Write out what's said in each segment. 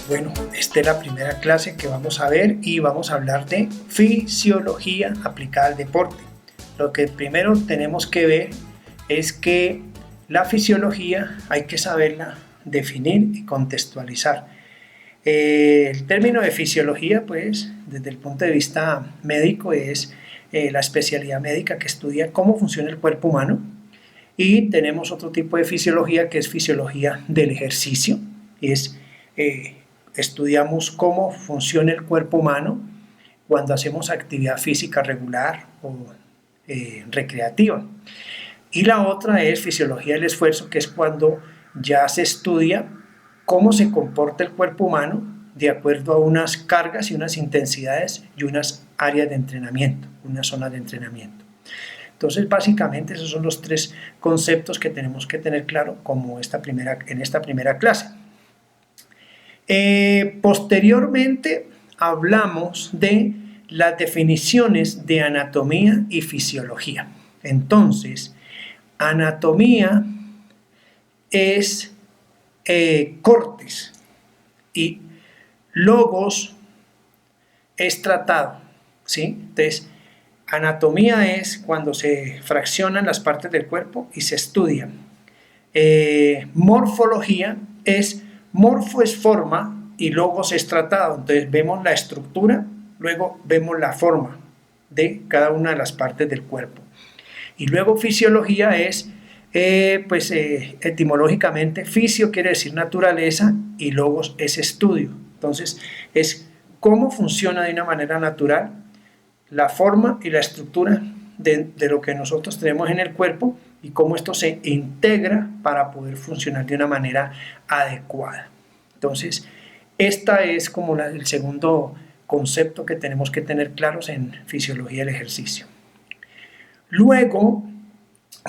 Bueno, esta es la primera clase que vamos a ver y vamos a hablar de fisiología aplicada al deporte. Lo que primero tenemos que ver es que la fisiología hay que saberla definir y contextualizar. El término de fisiología, pues, desde el punto de vista médico, es la especialidad médica que estudia cómo funciona el cuerpo humano. Y tenemos otro tipo de fisiología que es fisiología del ejercicio. Estudiamos cómo funciona el cuerpo humano cuando hacemos actividad física regular o recreativa. Y la otra es fisiología del esfuerzo, que es cuando ya se estudia cómo se comporta el cuerpo humano de acuerdo a unas cargas y unas intensidades y unas áreas de entrenamiento, unas zonas de entrenamiento. Entonces, básicamente, esos son los tres conceptos que tenemos que tener claro en esta primera clase. Posteriormente, hablamos de las definiciones de anatomía y fisiología. Entonces, anatomía es cortes y logos es tratado, ¿sí? Entonces, anatomía es cuando se fraccionan las partes del cuerpo y se estudian. Morfología es, morfo es forma y logos es tratado. Entonces vemos la estructura, luego vemos la forma de cada una de las partes del cuerpo. Y luego fisiología es, etimológicamente, fisio quiere decir naturaleza y logos es estudio. Entonces es cómo funciona de una manera natural la forma y la estructura de lo que nosotros tenemos en el cuerpo y cómo esto se integra para poder funcionar de una manera adecuada. Entonces, este es como el segundo concepto que tenemos que tener claros en fisiología del ejercicio. Luego,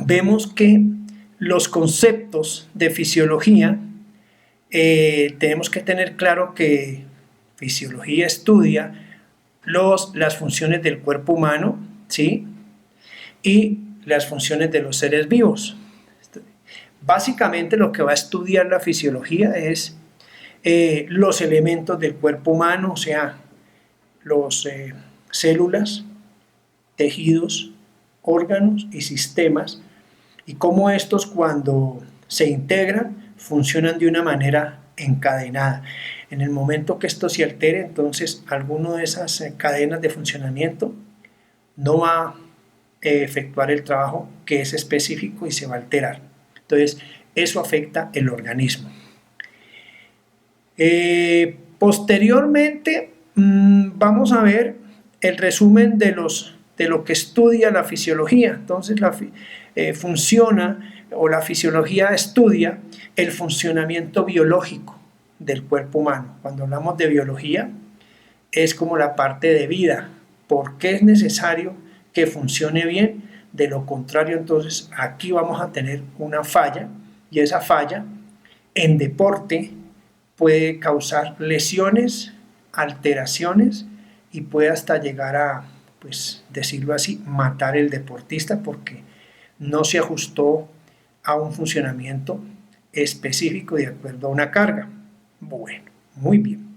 vemos que los conceptos de fisiología, tenemos que tener claro que fisiología estudia las funciones del cuerpo humano, ¿sí? Y las funciones de los seres vivos. Básicamente lo que va a estudiar la fisiología es los elementos del cuerpo humano, o sea, las células, tejidos, órganos y sistemas, y cómo estos cuando se integran funcionan de una manera encadenada. En el momento que esto se altere, entonces alguna de esas cadenas de funcionamiento no va a efectuar el trabajo que es específico y se va a alterar. Entonces, eso afecta el organismo. Posteriormente, vamos a ver el resumen de lo que estudia la fisiología. Entonces, la fisiología estudia el funcionamiento biológico del cuerpo humano. Cuando hablamos de biología, es como la parte de vida. ¿Por qué es necesario que funcione bien? De lo contrario, entonces, aquí vamos a tener una falla, y esa falla en deporte puede causar lesiones, alteraciones, y puede hasta llegar a, pues, decirlo así, matar al deportista porque no se ajustó a un funcionamiento específico de acuerdo a una carga. Bueno, muy bien.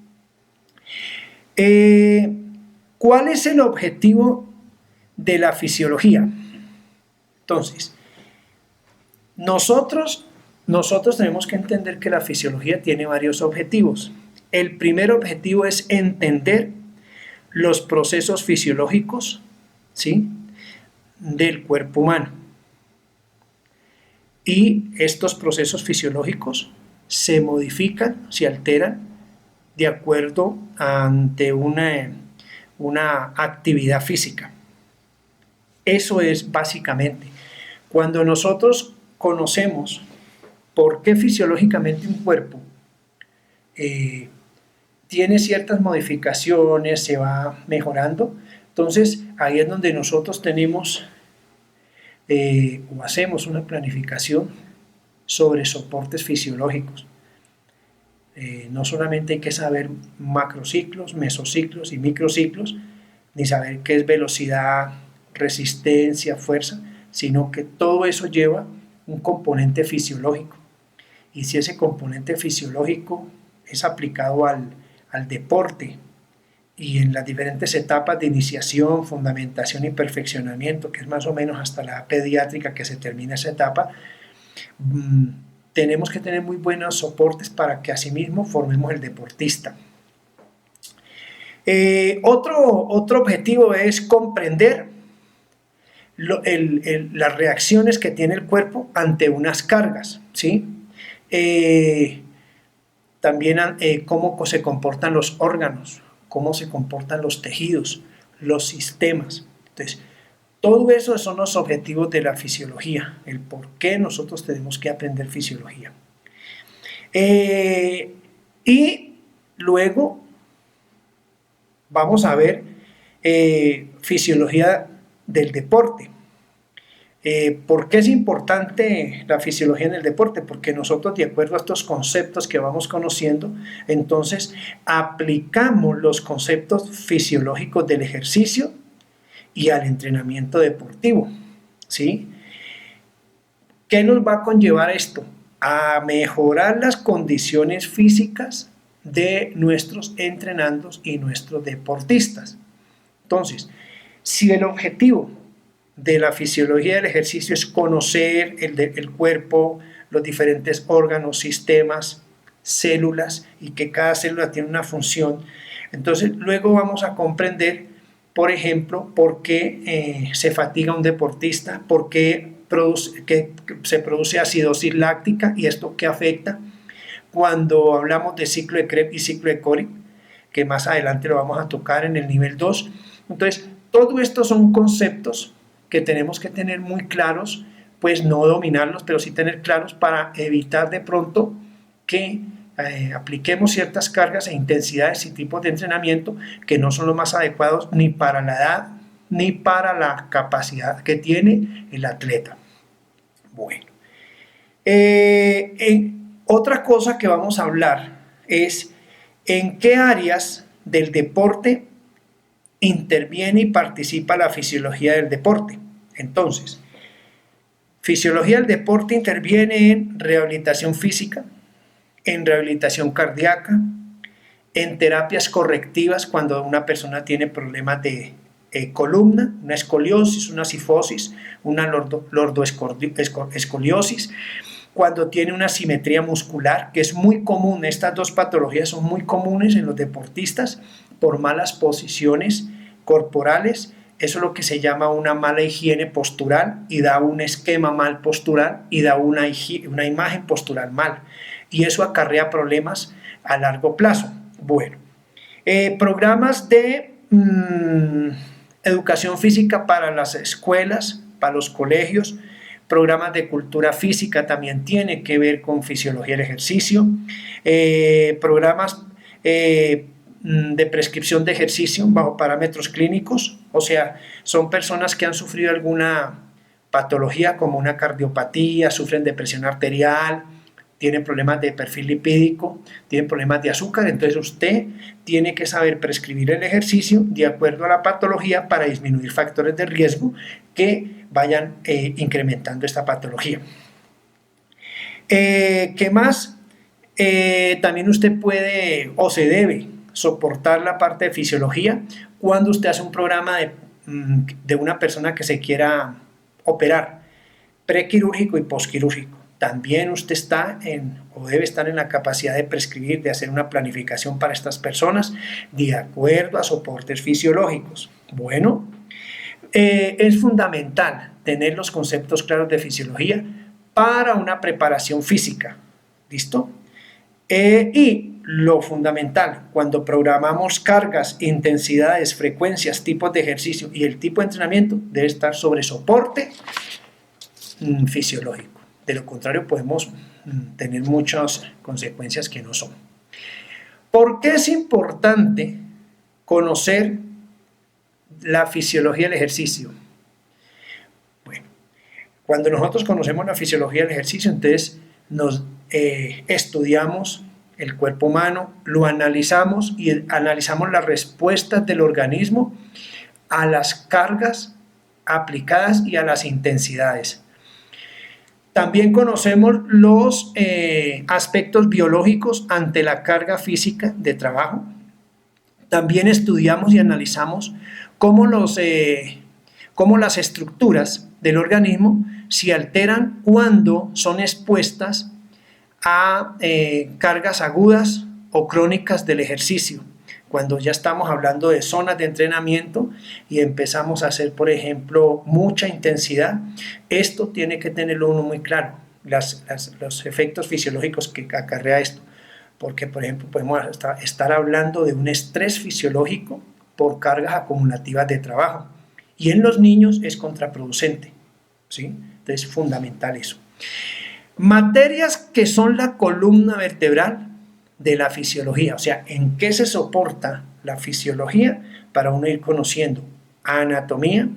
¿Cuál es el objetivo de la fisiología? Entonces, nosotros tenemos que entender que la fisiología tiene varios objetivos. El primer objetivo es entender los procesos fisiológicos, ¿sí?, del cuerpo humano. Y estos procesos fisiológicos se modifican, se alteran de acuerdo ante una actividad física. Eso es básicamente. Cuando nosotros conocemos por qué fisiológicamente un cuerpo tiene ciertas modificaciones, se va mejorando, entonces ahí es donde nosotros tenemos o hacemos una planificación sobre soportes fisiológicos. No solamente hay que saber macrociclos, mesociclos y microciclos, ni saber qué es velocidad, resistencia, fuerza, sino que todo eso lleva un componente fisiológico. Y si ese componente fisiológico es aplicado al deporte y en las diferentes etapas de iniciación, fundamentación y perfeccionamiento, que es más o menos hasta la edad pediátrica que se termina esa etapa, tenemos que tener muy buenos soportes para que asimismo formemos el deportista. Otro objetivo es comprender las reacciones que tiene el cuerpo ante unas cargas, ¿sí? También cómo se comportan los órganos, cómo se comportan los tejidos, los sistemas. Entonces, todo eso son los objetivos de la fisiología, el por qué nosotros tenemos que aprender fisiología. Y luego vamos a ver fisiología del deporte. ¿Por qué es importante la fisiología en el deporte? Porque nosotros, de acuerdo a estos conceptos que vamos conociendo, entonces aplicamos los conceptos fisiológicos del ejercicio y al entrenamiento deportivo, ¿sí? ¿Qué nos va a conllevar esto? A mejorar las condiciones físicas de nuestros entrenandos y nuestros deportistas. Entonces, si el objetivo de la fisiología del ejercicio es conocer el cuerpo, los diferentes órganos, sistemas, células, y que cada célula tiene una función, entonces luego vamos a comprender, por ejemplo, por qué se fatiga un deportista, por qué se produce acidosis láctica y esto qué afecta. Cuando hablamos de ciclo de Krebs y ciclo de Cori, que más adelante lo vamos a tocar en el nivel 2. Entonces, todo esto son conceptos que tenemos que tener muy claros, pues no dominarlos, pero sí tener claros para evitar de pronto que apliquemos ciertas cargas e intensidades y tipos de entrenamiento que no son los más adecuados ni para la edad ni para la capacidad que tiene el atleta. Bueno, otra cosa que vamos a hablar es en qué áreas del deporte interviene y participa la fisiología del deporte. Entonces, fisiología del deporte interviene en rehabilitación física, en rehabilitación cardíaca, en terapias correctivas cuando una persona tiene problemas de columna, una escoliosis, una cifosis, una lordoescoliosis, cuando tiene una asimetría muscular, que es muy común. Estas dos patologías son muy comunes en los deportistas por malas posiciones corporales. Eso es lo que se llama una mala higiene postural y da un esquema mal postural y da una imagen postural mal. Y eso acarrea problemas a largo plazo. Bueno, programas de educación física para las escuelas, para los colegios, programas de cultura física también tiene que ver con fisiología del ejercicio, programas de prescripción de ejercicio bajo parámetros clínicos, o sea, son personas que han sufrido alguna patología como una cardiopatía, sufren de presión arterial, tienen problemas de perfil lipídico, tienen problemas de azúcar, entonces usted tiene que saber prescribir el ejercicio de acuerdo a la patología para disminuir factores de riesgo que vayan incrementando esta patología. ¿Qué más? También usted puede o se debe soportar la parte de fisiología cuando usted hace un programa de una persona que se quiera operar, prequirúrgico y posquirúrgico. También usted está o debe estar en la capacidad de prescribir, de hacer una planificación para estas personas de acuerdo a soportes fisiológicos. Bueno, es fundamental tener los conceptos claros de fisiología para una preparación física. ¿Listo? Y lo fundamental, cuando programamos cargas, intensidades, frecuencias, tipos de ejercicio y el tipo de entrenamiento, debe estar sobre soporte fisiológico. De lo contrario, podemos tener muchas consecuencias que no son. ¿Por qué es importante conocer la fisiología del ejercicio? Bueno, cuando nosotros conocemos la fisiología del ejercicio, entonces nos estudiamos el cuerpo humano, lo analizamos y analizamos las respuestas del organismo a las cargas aplicadas y a las intensidades. También conocemos los aspectos biológicos ante la carga física de trabajo. También estudiamos y analizamos cómo las estructuras del organismo se alteran cuando son expuestas a cargas agudas o crónicas del ejercicio. Cuando ya estamos hablando de zonas de entrenamiento y empezamos a hacer, por ejemplo, mucha intensidad, esto tiene que tenerlo uno muy claro, los efectos fisiológicos que acarrea esto. Porque, por ejemplo, podemos estar hablando de un estrés fisiológico por cargas acumulativas de trabajo. Y en los niños es contraproducente, ¿sí? Entonces es fundamental eso. Materias que son la columna vertebral de la fisiología, o sea, en qué se soporta la fisiología para uno ir conociendo anatomía,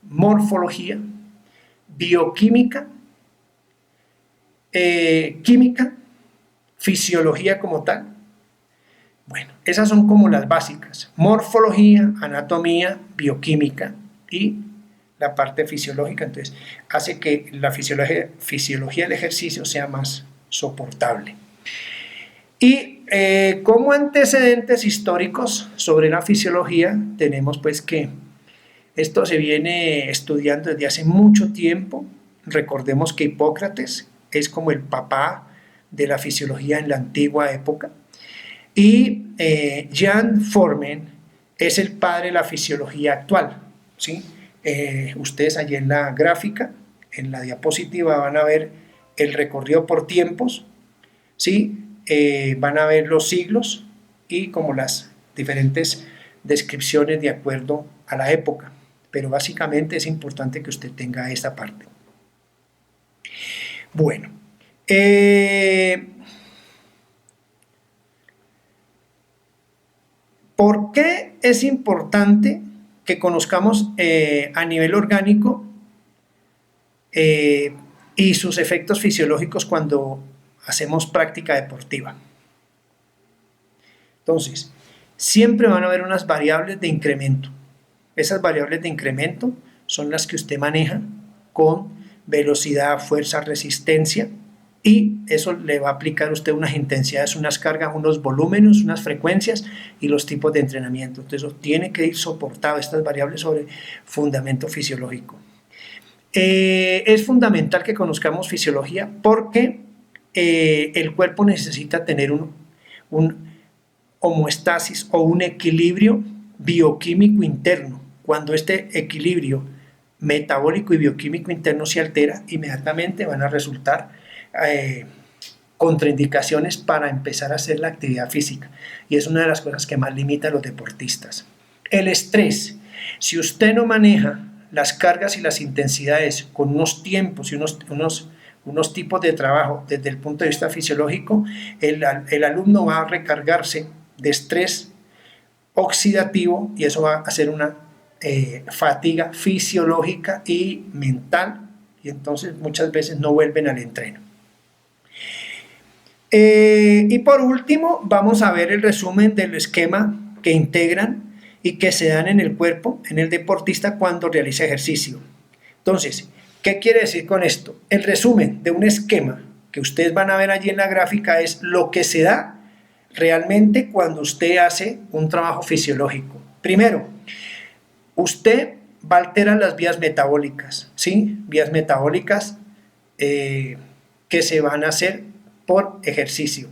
morfología, bioquímica, química, fisiología como tal. Bueno, esas son como las básicas: morfología, anatomía, bioquímica y la parte fisiológica. Entonces hace que la fisiología del ejercicio sea más soportable. Y como antecedentes históricos sobre la fisiología tenemos pues que esto se viene estudiando desde hace mucho tiempo. Recordemos que Hipócrates es como el papá de la fisiología en la antigua época, y Jan Forman es el padre de la fisiología actual, ¿sí? Ustedes allí en la gráfica, en la diapositiva, van a ver el recorrido por tiempos, ¿sí? Van a ver los siglos y como las diferentes descripciones de acuerdo a la época, pero básicamente es importante que usted tenga esta parte. Bueno, ¿por qué es importante que conozcamos a nivel orgánico y sus efectos fisiológicos cuando hacemos práctica deportiva? Entonces, siempre van a haber unas variables de incremento. Esas variables de incremento son las que usted maneja con velocidad, fuerza, resistencia, y eso le va a aplicar a usted unas intensidades, unas cargas, unos volúmenes, unas frecuencias y los tipos de entrenamiento. Entonces eso tiene que ir soportado, estas variables, sobre fundamento fisiológico. Es fundamental que conozcamos fisiología porque el cuerpo necesita tener un homeostasis o un equilibrio bioquímico interno. Cuando este equilibrio metabólico y bioquímico interno se altera, inmediatamente van a resultar contraindicaciones para empezar a hacer la actividad física, y es una de las cosas que más limita a los deportistas. El estrés: si usted no maneja las cargas y las intensidades con unos tiempos y unos tipos de trabajo desde el punto de vista fisiológico, el alumno va a recargarse de estrés oxidativo y eso va a hacer una fatiga fisiológica y mental, y entonces muchas veces no vuelven al entreno. Y por último vamos a ver el resumen del esquema que integran y que se dan en el cuerpo, en el deportista cuando realiza ejercicio. Entonces, ¿qué quiere decir con esto? El resumen de un esquema que ustedes van a ver allí en la gráfica es lo que se da realmente cuando usted hace un trabajo fisiológico. Primero, usted va a alterar las vías metabólicas, ¿sí? Vías metabólicas que se van a hacer por ejercicio.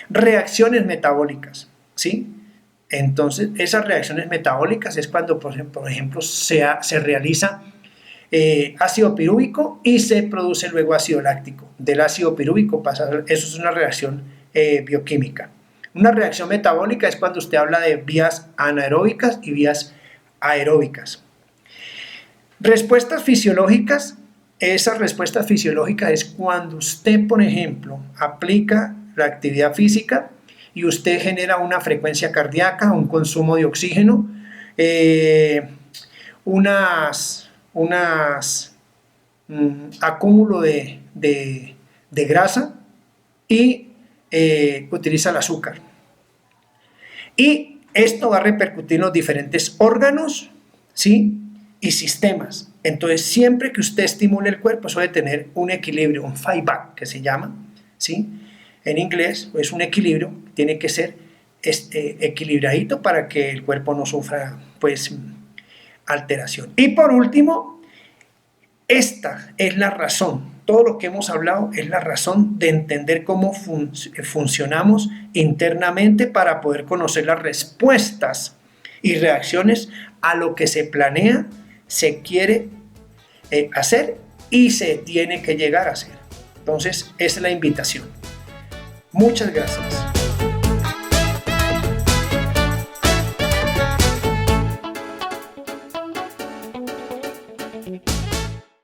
Reacciones metabólicas, ¿sí? Entonces, esas reacciones metabólicas es cuando, por ejemplo, se realiza ácido pirúvico y se produce luego ácido láctico. Del ácido pirúvico pasa, eso es una reacción bioquímica. Una reacción metabólica es cuando usted habla de vías anaeróbicas y vías aeróbicas. Respuestas fisiológicas. Esa respuesta fisiológica es cuando usted, por ejemplo, aplica la actividad física y usted genera una frecuencia cardíaca, un consumo de oxígeno, acúmulo de grasa y utiliza el azúcar. Y esto va a repercutir en los diferentes órganos, ¿sí? Y sistemas. Entonces, siempre que usted estimule el cuerpo, suele tener un equilibrio, un feedback que se llama, ¿sí? En inglés, es un equilibrio, tiene que ser equilibradito para que el cuerpo no sufra, pues, alteración. Y por último, esta es la razón, todo lo que hemos hablado es la razón de entender cómo funcionamos internamente para poder conocer las respuestas y reacciones a lo que se planea, se quiere hacer y se tiene que llegar a hacer. Entonces, esa es la invitación. Muchas gracias.